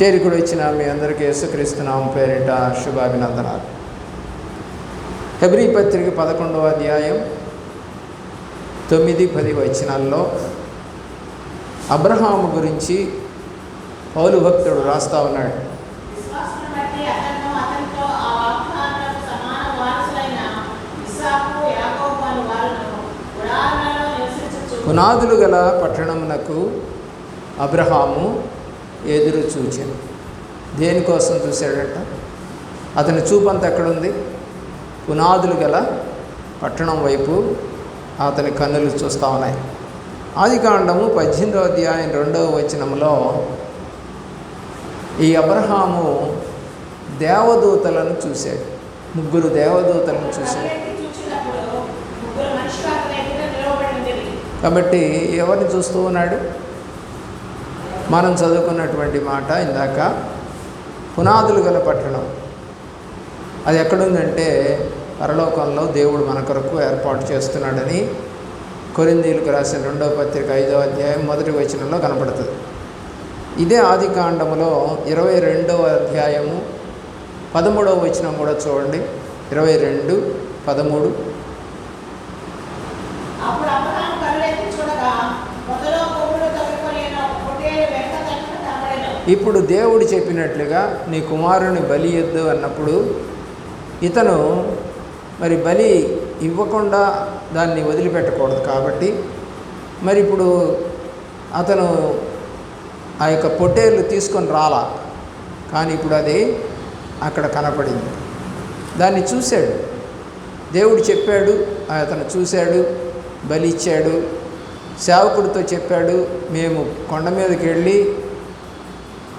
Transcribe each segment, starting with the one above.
చేరికలు వచ్చిన మీ అందరికీ యేసుక్రీస్తు నామం పేరిట శుభాభినందనాలు. హెబ్రీ పత్రిక 11వ అధ్యాయం 9-10 వచనాల్లో అబ్రహాము గురించి పౌలు భక్తుడు రాస్తా ఉన్నాడు. పునాదులు గల పట్టణమునకు అబ్రహాము ఎదురు చూచాడు. దేనికోసం చూశాడట? అతని చూపంతా ఎక్కడుంది? పునాదులు గల పట్టణం వైపు అతని కన్నులు చూస్తూ ఉన్నాయి. ఆదికాండము 18వ అధ్యాయం 2వ వచనంలో ఈ అబ్రహాము దేవదూతలను చూశాడు. 3 దేవదూతలను చూశాడు. కాబట్టి ఎవరిని చూస్తూ ఉన్నాడు? మనం చదువుకున్నటువంటి మాట ఇందాక, పునాదులు గల పట్టణం. అది ఎక్కడుందంటే పరలోకంలో దేవుడు మన కొరకు ఏర్పాటు చేస్తున్నాడని కొరింథీయులకు రాసిన 2వ పత్రిక 5వ అధ్యాయం 1వ వచనంలో కనపడుతుంది. ఇదే ఆదికాండములో 22వ అధ్యాయము 13వ వచనం కూడా చూడండి. 22:13. ఇప్పుడు దేవుడు చెప్పినట్లుగా నీ కుమారుని బలి ఇద్దు అన్నప్పుడు ఇతను మరి బలి ఇవ్వకుండా దాన్ని వదిలిపెట్టకూడదు. కాబట్టి మరి ఇప్పుడు అతను ఆ యొక్క పొట్టేలు తీసుకొని రాలా, కానీ ఇప్పుడు అది అక్కడ కనపడింది. దాన్ని చూశాడు, దేవుడు చెప్పాడు, అతను చూశాడు, బలి ఇచ్చాడు. సేవకుడితో చెప్పాడు, మేము కొండ మీదకి వెళ్ళి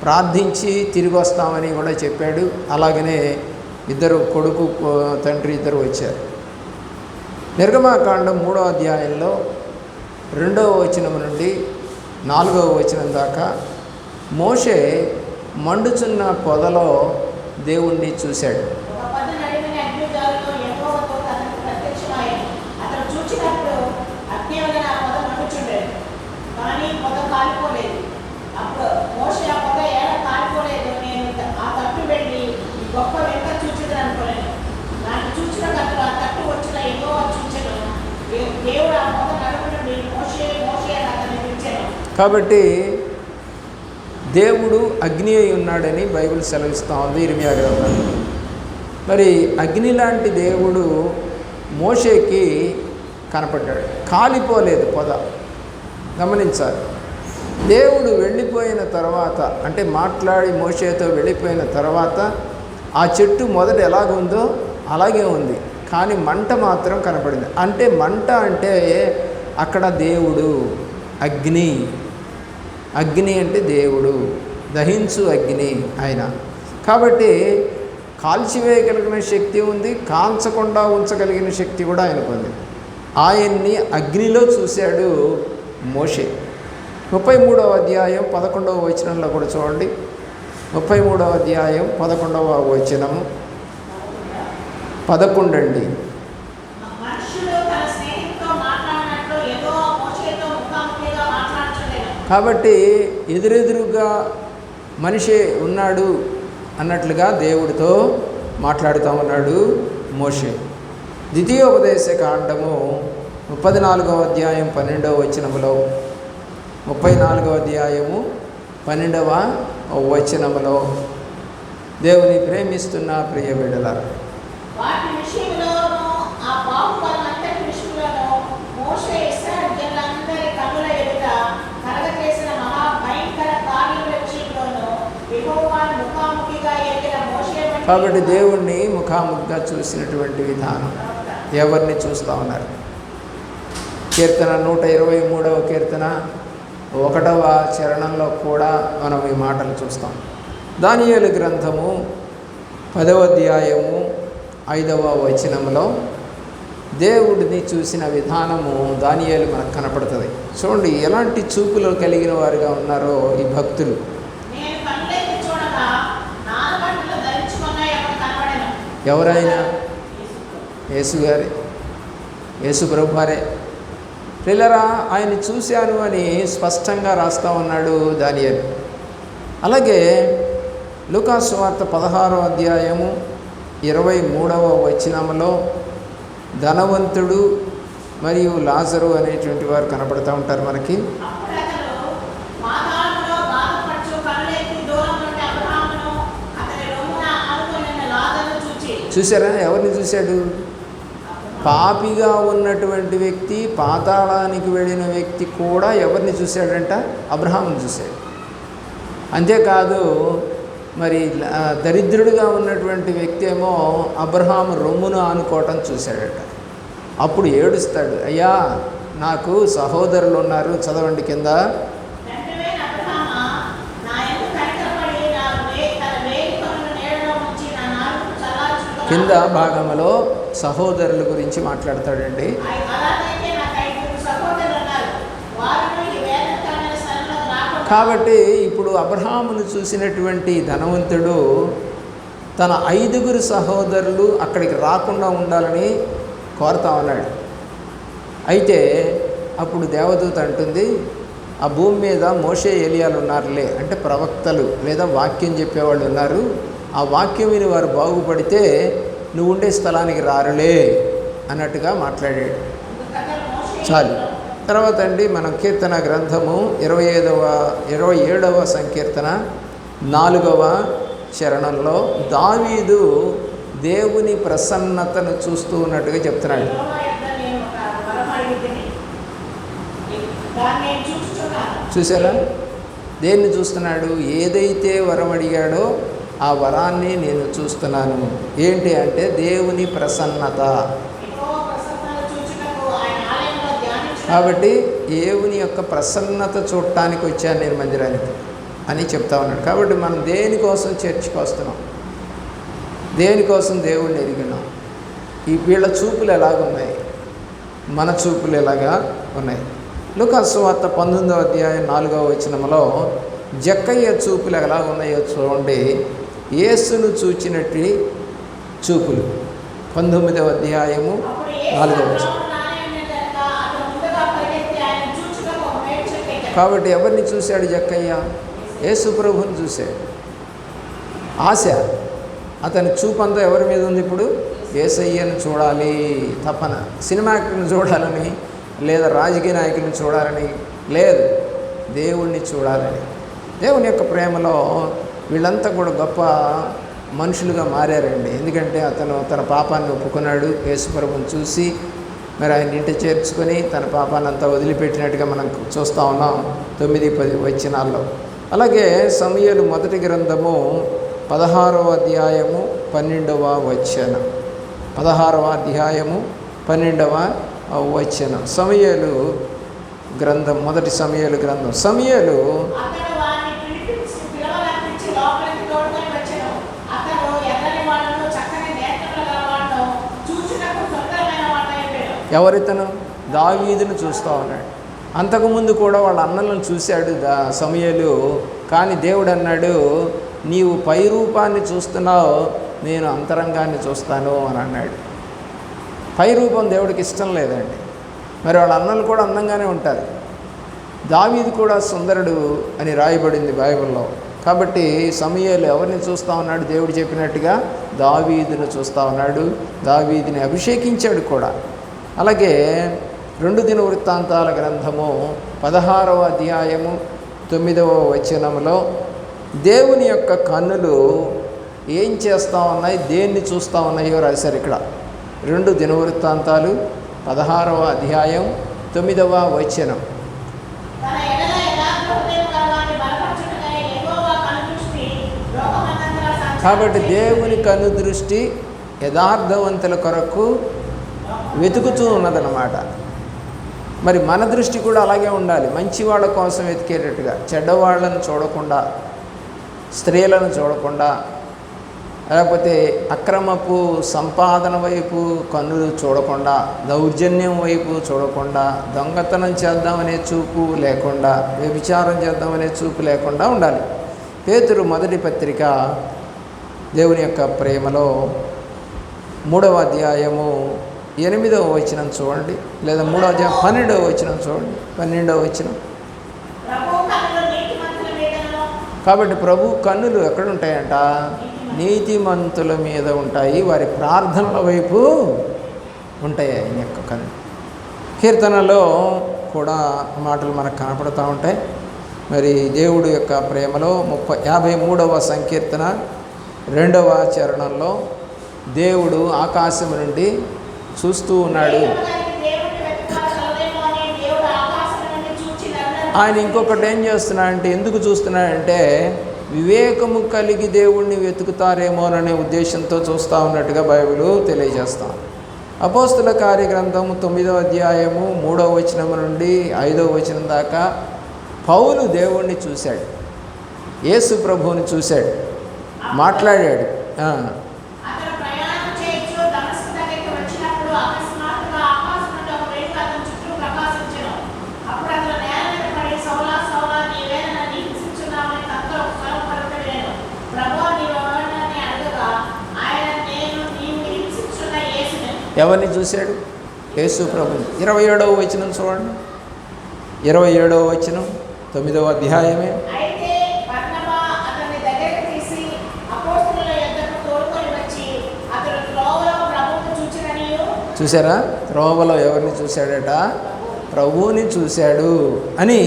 ప్రార్థించి తిరిగి వస్తామని కూడా చెప్పాడు. అలాగనే ఇద్దరు కొడుకు తండ్రి ఇద్దరు వచ్చారు. నిర్గమాకాండం 3వ అధ్యాయంలో 2వ వచనం నుండి 4వ వచనం దాకా మోషే మండుచున్న పొదలో దేవుణ్ణి చూశాడు. కాబట్టి దేవుడు అగ్ని అయి ఉన్నాడని బైబిల్ సెలవిస్తూ ఉంది ఇర్మియా గ్రంథం. మరి అగ్ని లాంటి దేవుడు మోషేకి కనపడ్డాడు. కాలిపోలేదు పొద. గమనించాలి. దేవుడు వెళ్ళిపోయిన తర్వాత, అంటే మాట్లాడి మోషేతో వెళ్ళిపోయిన తర్వాత ఆ చెట్టు మొదట ఎలాగుందో అలాగే ఉంది, కానీ మంట మాత్రం కనపడింది. అంటే మంట అంటే అక్కడ దేవుడు, అగ్ని. అగ్ని అంటే దేవుడు, దహించు అగ్ని ఆయన. కాబట్టి కాల్చివేయగలిగిన శక్తి ఉంది, కాల్చకుండా ఉంచగలిగిన శక్తి కూడా ఆయనకు ఉంది. ఆయన్ని అగ్నిలో చూశాడు మోషే. 33వ అధ్యాయం 11వ వచనంలో కూడా చూడండి. 33వ అధ్యాయం 11వ వచనము 11 అండి. కాబట్టి ఎదురెదురుగా మనిషి ఉన్నాడు అన్నట్లుగా దేవుడితో మాట్లాడుతూ ఉన్నాడు మోషే. ద్వితీయోపదేశ కాండము 34వ అధ్యాయం 12వ వచనములో, 34వ అధ్యాయము 12వ వచనములో దేవుని ప్రేమిస్తున్న ప్రియ బిడ్డలారా, కాబట్టి దేవుణ్ణి ముఖాముఖిగా చూసినటువంటి విధానం ఎవరిని చూస్తూ ఉన్నారు? కీర్తన 123వ కీర్తన 1వ చరణంలో కూడా మనం ఈ మాటలు చూస్తాం. దానియేలు గ్రంథము 10వ అధ్యాయము 5వ వచనంలో దేవుడిని చూసిన విధానము దానియేలు మనకు కనపడుతుంది. చూడండి ఎలాంటి చూపులు కలిగిన వారుగా ఉన్నారో ఈ భక్తులు. ఎవరైనా యేసు గారే, యేసు ప్రభు వారే. పిల్లరా ఆయన చూశాను అని స్పష్టంగా రాస్తూ ఉన్నాడు దానియేలు. అలాగే లూకాసు సువార్త 16వ అధ్యాయము 23వ వచనంలో ధనవంతుడు మరియు లాజరు అనేటువంటి వారు కనబడుతూ ఉంటారు మనకి. చూసారా? ఎవరిని చూశాడు? పాపిగా ఉన్నటువంటి వ్యక్తి, పాతాళానికి వెళ్ళిన వ్యక్తి కూడా ఎవరిని చూశాడంట? అబ్రహాముని చూశాడు. అంతేకాదు, మరి దరిద్రుడిగా ఉన్నటువంటి వ్యక్తి ఏమో అబ్రహాము రొమ్మును ఆనుకోవటం చూశాడట. అప్పుడు ఏడుస్తాడు, అయ్యా నాకు సహోదరులు ఉన్నారు, చదవండి కింద. కింద భాగంలో సహోదరుల గురించి మాట్లాడతాడండి. కాబట్టి ఇప్పుడు అబ్రహామును చూసినటువంటి ధనవంతుడు తన 5 సహోదరులు అక్కడికి రాకుండా ఉండాలని కోరుతా ఉన్నాడు. అయితే అప్పుడు దేవదూత అంటుంది, ఆ భూమి మీద మోషే ఏలియాలు ఉన్నారులే, అంటే ప్రవక్తలు లేదా వాక్యం చెప్పేవాళ్ళు ఉన్నారు, ఆ వాక్యం విని వారు బాగుపడితే నువ్వు ఉండే స్థలానికి రారులే అన్నట్టుగా మాట్లాడాడు. చాలు. తర్వాత అండి మనం కీర్తన గ్రంథము 27వ సంకీర్తన 4వ చరణంలో దావీదు దేవుని ప్రసన్నతను చూస్తూ ఉన్నట్టుగా చెప్తున్నాడు. చూసారా? దేన్ని చూస్తున్నాడు? ఏదైతే వరం అడిగాడో ఆ వరాన్ని నేను చూస్తున్నాను. ఏంటి అంటే దేవుని ప్రసన్నత. కాబట్టి దేవుని యొక్క ప్రసన్నత చూడటానికి వచ్చాను నేను మందిరానికి అని చెప్తా ఉన్నాడు. కాబట్టి మనం దేనికోసం చర్చికి వస్తున్నాం, దేనికోసం దేవుణ్ణి ఎరిగినాం. వీళ్ళ చూపులు ఎలాగున్నాయి, మన చూపులు ఎలాగా ఉన్నాయి. లూకాసు సువార్త 19వ అధ్యాయం 4వ వచనంలో జక్కయ్య చూపులు ఎలా ఉన్నాయో చూడండి. యేసును చూచినట్టు చూపులు. 19వ అధ్యాయము 4వ వచనం. కాబట్టి ఎవరిని చూశాడు జక్కయ్య? యేసు ప్రభువుని చూశాడు. ఆశ, అతని చూపంతా ఎవరి మీద ఉంది ఇప్పుడు? యేసయ్యను చూడాలి తపన. సినిమా యాక్టర్ని చూడాలని లేదా రాజకీయ నాయకుని చూడాలని లేదు, దేవుణ్ణి చూడాలని. దేవుని యొక్క ప్రేమలో వీళ్ళంతా కూడా గొప్ప మనుషులుగా మారారండి. ఎందుకంటే అతను తన పాపాన్ని ఒప్పుకున్నాడు, యేసు ప్రభువుని చూసి మరి ఆయన ఇంటి చేర్చుకొని తన పాపాన్ని అంతా వదిలిపెట్టినట్టుగా మనం చూస్తూ ఉన్నాం 9-10 వచనాల్లో. అలాగే సమూయేలు మొదటి గ్రంథము 16వ అధ్యాయము 12వ వచనం. 16వ అధ్యాయము 12వ వచనం. సమూయేలు గ్రంథం, మొదటి సమూయేలు గ్రంథం. సమూయేలు ఎవరితను? దావీదును చూస్తూ ఉన్నాడు. అంతకుముందు కూడా వాళ్ళ అన్నలను చూశాడు సమూయేలు. కానీ దేవుడు అన్నాడు, నీవు పై రూపాన్ని చూస్తున్నావు, నేను అంతరంగాన్ని చూస్తాను అని అన్నాడు. పై రూపం దేవుడికి ఇష్టం లేదండి. మరి వాళ్ళ అన్నలు కూడా అందంగానే ఉంటారు. దావీదు కూడా సుందరుడు అని రాయబడింది బైబిల్లో. కాబట్టి సమూయేలు ఎవరిని చూస్తూ ఉన్నాడు? దేవుడు చెప్పినట్టుగా దావీదును చూస్తూ ఉన్నాడు. దావీదుని అభిషేకించాడు కూడా. అలాగే 2 దినవృత్తాంతాల గ్రంథము 16వ అధ్యాయము 9వ వచనంలో దేవుని యొక్క కన్నులు ఏం చేస్తూ ఉన్నాయి, దేన్ని చూస్తూ ఉన్నాయో రాశారు ఇక్కడ. 2 దినవృత్తాంతాలు 16వ అధ్యాయం 9వ వచనం. కాబట్టి దేవుని కన్ను దృష్టి యథార్థవంతుల కొరకు వెతుకుతూ ఉన్నదన్నమాట. మరి మన దృష్టి కూడా అలాగే ఉండాలి, మంచి వాళ్ళ కోసం వెతికేటట్టుగా. చెడ్డవాళ్ళను చూడకుండా, స్త్రీలను చూడకుండా, లేకపోతే అక్రమపు సంపాదన వైపు కన్నులు చూడకుండా, దౌర్జన్యం వైపు చూడకుండా, దొంగతనం చేద్దామనే చూపు లేకుండా, వ్యభిచారం చేద్దామనే చూపు లేకుండా ఉండాలి. పేతురు మొదటి పత్రిక దేవుని యొక్క ప్రేమలో 3వ అధ్యాయము 8వ వచనం చూడండి, లేదా 3వ అధ్యాయం 12వ వచనం చూడండి. 12వ వచనం. కాబట్టి ప్రభు కన్నులు ఎక్కడుంటాయంట? నీతిమంతుల మీద ఉంటాయి, వారి ప్రార్థనల వైపు ఉంటాయి ఆయన యొక్క కన్ను. కీర్తనలో కూడా మాటలు మనకు కనపడుతూ ఉంటాయి. మరి దేవుడు యొక్క ప్రేమలో 53వ సంకీర్తన 2వ చరణంలో దేవుడు ఆకాశం నుండి చూస్తూ ఉన్నాడు. ఆయన ఇంకొకటి ఏం చేస్తున్నాడంటే, ఎందుకు చూస్తున్నాడంటే వివేకము కలిగి దేవుణ్ణి వెతుకుతారేమోననే ఉద్దేశంతో చూస్తూ ఉన్నట్టుగా బైబిల్ తెలియజేస్తాం. అపోస్తుల కార్యగ్రంథము 9వ అధ్యాయము 3వ వచనం నుండి 5వ వచనం దాకా పౌలు దేవుణ్ణి చూశాడు, యేసు ప్రభువుని చూశాడు, మాట్లాడాడు. ఎవరిని చూశాడు? యేసు ప్రభుని. 27వ వచనం చూడండి. 27వ వచనం 9వ అధ్యాయమే. చూసారా? త్రోవలో ఎవరిని చూశాడట? ప్రభువుని చూశాడు అని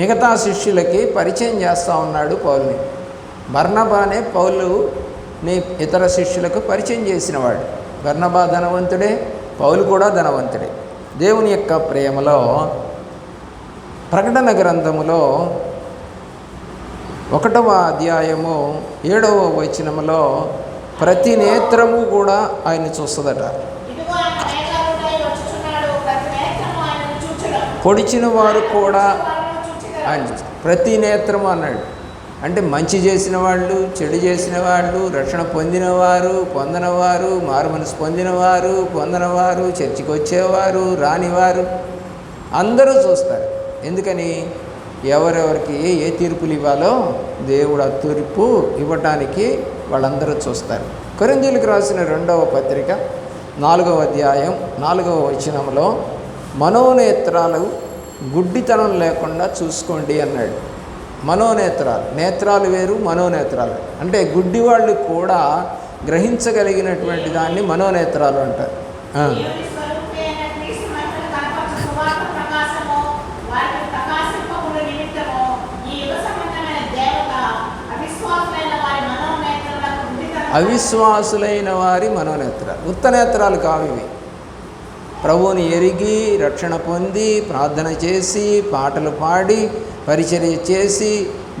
మిగతా శిష్యులకి పరిచయం చేస్తూ ఉన్నాడు పౌలుని. బర్నబానే పౌలుని ఇతర శిష్యులకు పరిచయం చేసినవాడు. బర్నబా ధనవంతుడే, పౌలు కూడా ధనవంతుడే. దేవుని యొక్క ప్రేమలో ప్రకటన గ్రంథములో 1వ అధ్యాయము 7వ వచనములో ప్రతి నేత్రము కూడా ఆయన చూస్తుందట. పొడిచిన వారు కూడా ఆయన చూస్తారు. ప్రతి నేత్రము అన్నాడు అంటే మంచి చేసిన వాళ్ళు, చెడు చేసిన వాళ్ళు, రక్షణ పొందినవారు, పొందనవారు, మారుమనసు పొందినవారు, పొందనవారు, చర్చికి వచ్చేవారు, రానివారు అందరూ చూస్తారు. ఎందుకని? ఎవరెవరికి ఏ తీర్పులు ఇవ్వాలో దేవుడు ఆ తీర్పు ఇవ్వటానికి వాళ్ళందరూ చూస్తారు. కొరింథీయులకు రాసిన 2వ పత్రిక 4వ అధ్యాయం 4వ వచనంలో మనోనేత్రాలు గుడ్డితనం లేకుండా చూసుకోండి అన్నాడు. మనోనేత్రాలు, నేత్రాలు వేరు, మనోనేత్రాలు అంటే గుడ్డి వాళ్ళు కూడా గ్రహించగలిగినటువంటి దాన్ని మనోనేత్రాలు అంటారు. అవిశ్వాసులైన వారి మనోనేత్రాలు, ఉత్తనేత్రాలు కావు ఇవి. ప్రభువుని ఎరిగి రక్షణ పొంది ప్రార్థన చేసి పాటలు పాడి పరిచర్య చేసి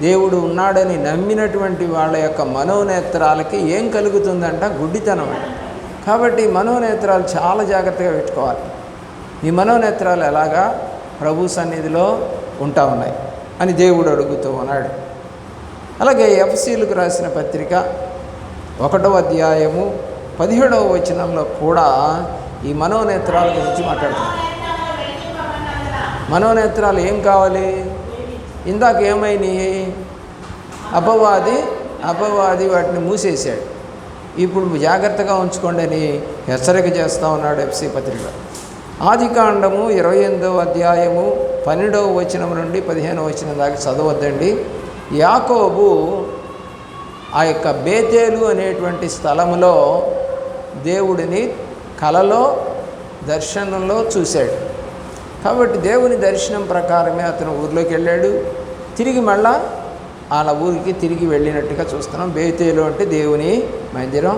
దేవుడు ఉన్నాడని నమ్మినటువంటి వాళ్ళ యొక్క మనోనేత్రాలకి ఏం కలుగుతుందంట? గుడ్డితనం. కాబట్టి మనోనేత్రాలు చాలా జాగ్రత్తగా పెట్టుకోవాలి. ఈ మనోనేత్రాలు ఎలాగా ప్రభు సన్నిధిలో ఉంటా ఉన్నాయి అని దేవుడు అడుగుతూ ఉన్నాడు. అలాగే ఎఫెసీయులకు రాసిన పత్రిక 1వ అధ్యాయము 17వ వచనంలో కూడా ఈ మనోనేత్రాల గురించి మాట్లాడుతున్నాడు. మనోనేత్రాలు ఏం కావాలి? ఇందాక ఏమైనాయి? అపవాది వాటిని మూసేశాడు. ఇప్పుడు జాగ్రత్తగా ఉంచుకోండి అని హెచ్చరిక చేస్తూ ఉన్నాడు ఎఫెసీ పత్రిక. ఆదికాండము 28వ అధ్యాయము 12వ వచనం నుండి 15వ వచనం దాకా చదవద్దండి. యాకోబు ఆ యొక్క బేతేలు అనేటువంటి స్థలములో దేవుడిని కలలో దర్శనంలో చూశాడు. కాబట్టి దేవుని దర్శనం ప్రకారమే అతను ఊరిలోకి వెళ్ళాడు. తిరిగి మళ్ళా వాళ్ళ ఊరికి తిరిగి వెళ్ళినట్టుగా చూస్తున్నాం. బేతేలు అంటే దేవుని మందిరం.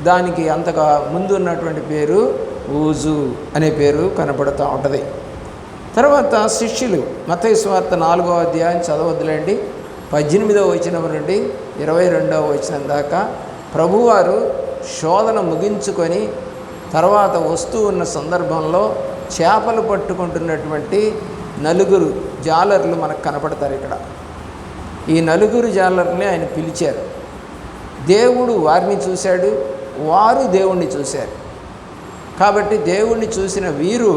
దానికి అంతగా ముందు ఉన్నటువంటి పేరు ఊజు అనే పేరు కనపడుతూ ఉంటుంది. తర్వాత శిష్యులు మత్తయి సువార్త 4వ అధ్యాయం చదవద్దులేండి. 18వ వచనం నుండి 22వ వచనం దాకా ప్రభువారు శోధన ముగించుకొని తర్వాత వస్తూ ఉన్న సందర్భంలో చేపలు పట్టుకుంటున్నటువంటి 4 జాలర్లు మనకు కనపడతారు ఇక్కడ. ఈ 4 జాలర్ని ఆయన పిలిచారు. దేవుడు వారిని చూశాడు, వారు దేవుణ్ణి చూశారు. కాబట్టి దేవుణ్ణి చూసిన వీరు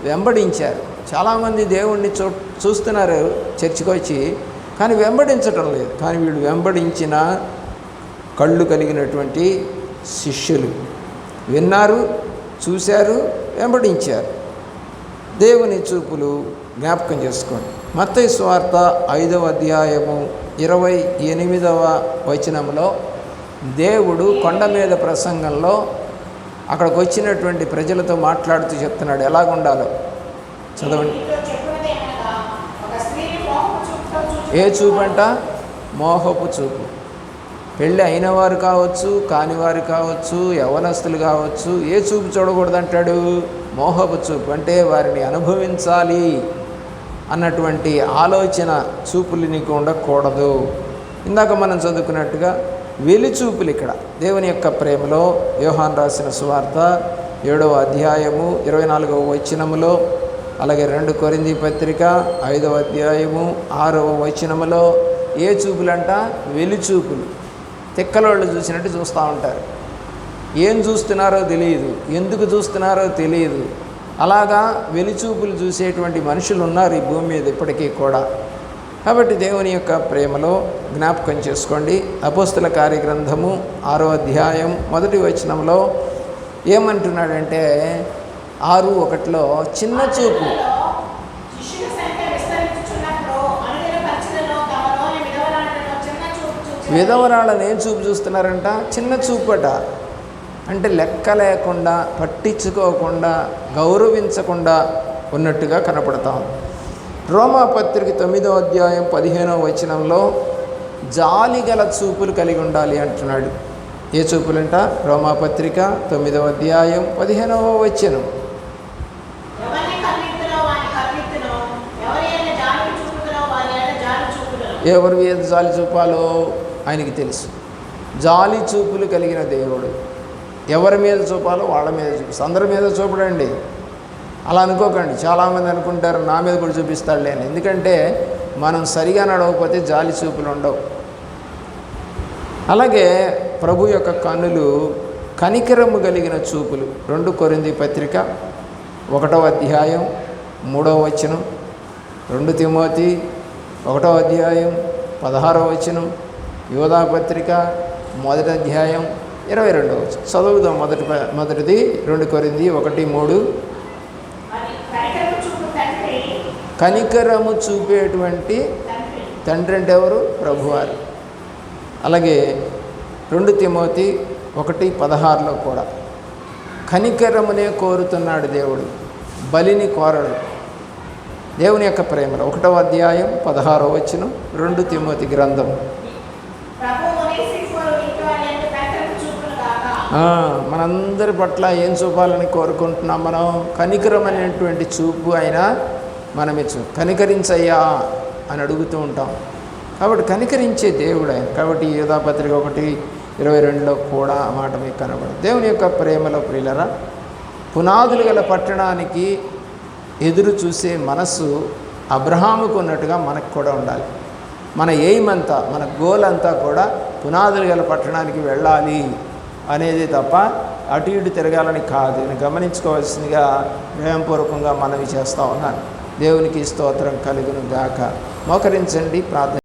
వెంబడించారు. చాలామంది దేవుణ్ణి చూస్తున్నారు చర్చికి వచ్చి, కానీ వెంబడించటం లేదు. కానీ వీళ్ళు వెంబడించిన కళ్ళు కలిగినటువంటి శిష్యులు విన్నారు, చూశారు, వెంబడించారు. దేవుని చూపులు జ్ఞాపకం చేసుకోండి. మత్తయి సువార్త 5వ అధ్యాయము 28వ వచనంలో దేవుడు కొండ మీద ప్రసంగంలో అక్కడికి వచ్చినటువంటి ప్రజలతో మాట్లాడుతూ చెప్తున్నాడు ఎలాగుండాలో. చదవండి. ఏ చూపంట? మోహపు చూపు. పెళ్ళి అయిన వారు కావచ్చు, కానివారు కావచ్చు, యవనస్తులు కావచ్చు, ఏ చూపు చూడకూడదంటాడు? మోహపు చూపు. అంటే వారిని అనుభవించాలి అన్నటువంటి ఆలోచన చూపులు నీకు ఉండకూడదు. ఇందాక మనం చదువుకున్నట్టుగా వెలిచూపులు ఇక్కడ దేవుని యొక్క ప్రేమలో. యోహాను రాసిన సువార్త 7వ అధ్యాయము 24వ వచనములో, అలాగే 2 కొరింథీ పత్రిక 5వ అధ్యాయము 6వ వచనములో ఏ చూపులంట? వెలిచూపులు. తిక్కలోళ్ళు చూసినట్టు చూస్తూ ఉంటారు. ఏం చూస్తున్నారో తెలియదు, ఎందుకు చూస్తున్నారో తెలియదు. అలాగా వెలిచూపులు చూసేటువంటి మనుషులు ఉన్నారు ఈ భూమి మీద ఇప్పటికీ కూడా. కాబట్టి దేవుని యొక్క ప్రేమలో జ్ఞాపకం చేసుకోండి. అపోస్తల కార్యగ్రంథము 6వ అధ్యాయం 1వ వచనంలో ఏమంటున్నాడంటే 6:1 చిన్న చూపు. విధవరాళ్ళని ఏం చూపు చూస్తున్నారంట? చిన్న చూపట. అంటే లెక్క లేకుండా, పట్టించుకోకుండా, గౌరవించకుండా ఉన్నట్టుగా కనపడతాం. రోమా పత్రిక 9వ అధ్యాయం 15వ వచనంలో జాలిగల చూపులు కలిగి ఉండాలి అంటున్నాడు. ఏ చూపులంట? రోమా పత్రిక 9వ అధ్యాయం 15వ వచనం. ఎవరి మీద జాలి చూపాలో ఆయనకి తెలుసు. జాలి చూపులు కలిగిన దేవుడు. ఎవరి మీద చూపాలో వాళ్ళ మీద చూపిస్తాడు. అందరి మీద చూపడండి. అలా అనుకోకండి. చాలామంది అనుకుంటారు నా మీద కూడా చూపిస్తాడులే అని. ఎందుకంటే మనం సరిగా నడవకపోతే జాలి చూపులు ఉండవు. అలాగే ప్రభు యొక్క కన్నులు కనికరము కలిగిన చూపులు. 2 కొరింథీ పత్రిక 1వ అధ్యాయం 3వ వచనం, 2 తిమోతి 1వ అధ్యాయం 16వ వచనం, యోధా పత్రిక 1వ అధ్యాయం 22వ వచనం. చదువుదాం. మొదటిది 2 కొరింథీ 1:3. కనికరము చూపేటువంటి తండ్రి అంటే ఎవరు? ప్రభువారు. అలాగే 2 తిమోతి 1:16లో కూడా కనికరమునే కోరుతున్నాడు దేవుడు, బలిని కోరడు. దేవుని యొక్క ప్రేమలో 1వ అధ్యాయం 16వ వచనం 2 తిమోతి గ్రంథం. మనందరి పట్ల ఏం చూపాలని కోరుకుంటున్నాం మనం? కనికరం అనేటువంటి చూపు అయినా మనమే కనికరించయ్యా అని అడుగుతూ ఉంటాం. కాబట్టి కనికరించే దేవుడు ఆయన. కాబట్టి యోధా పత్రిక 1:22లో కూడా ఆ మాట మీకు కనబడదు. దేవుని యొక్క ప్రేమలో ప్రియులరా, పునాదులు గల పట్టణానికి ఎదురు చూసే మనసు అబ్రహాముకు ఉన్నట్టుగా మనకు కూడా ఉండాలి. మన ఎయిమ్ అంతా, మన గోల్ అంతా కూడా పునాదులు గల పట్టణానికి వెళ్ళాలి అనేది తప్ప అటు ఇటు తిరగాలని కాదు. నేను గమనించుకోవాల్సిందిగా ప్రేమపూర్వకంగా మనవి చేస్తూ ఉన్నాను. దేవునికి స్తోత్రం కలుగును గాక. మోకరించండి, ప్రార్థన.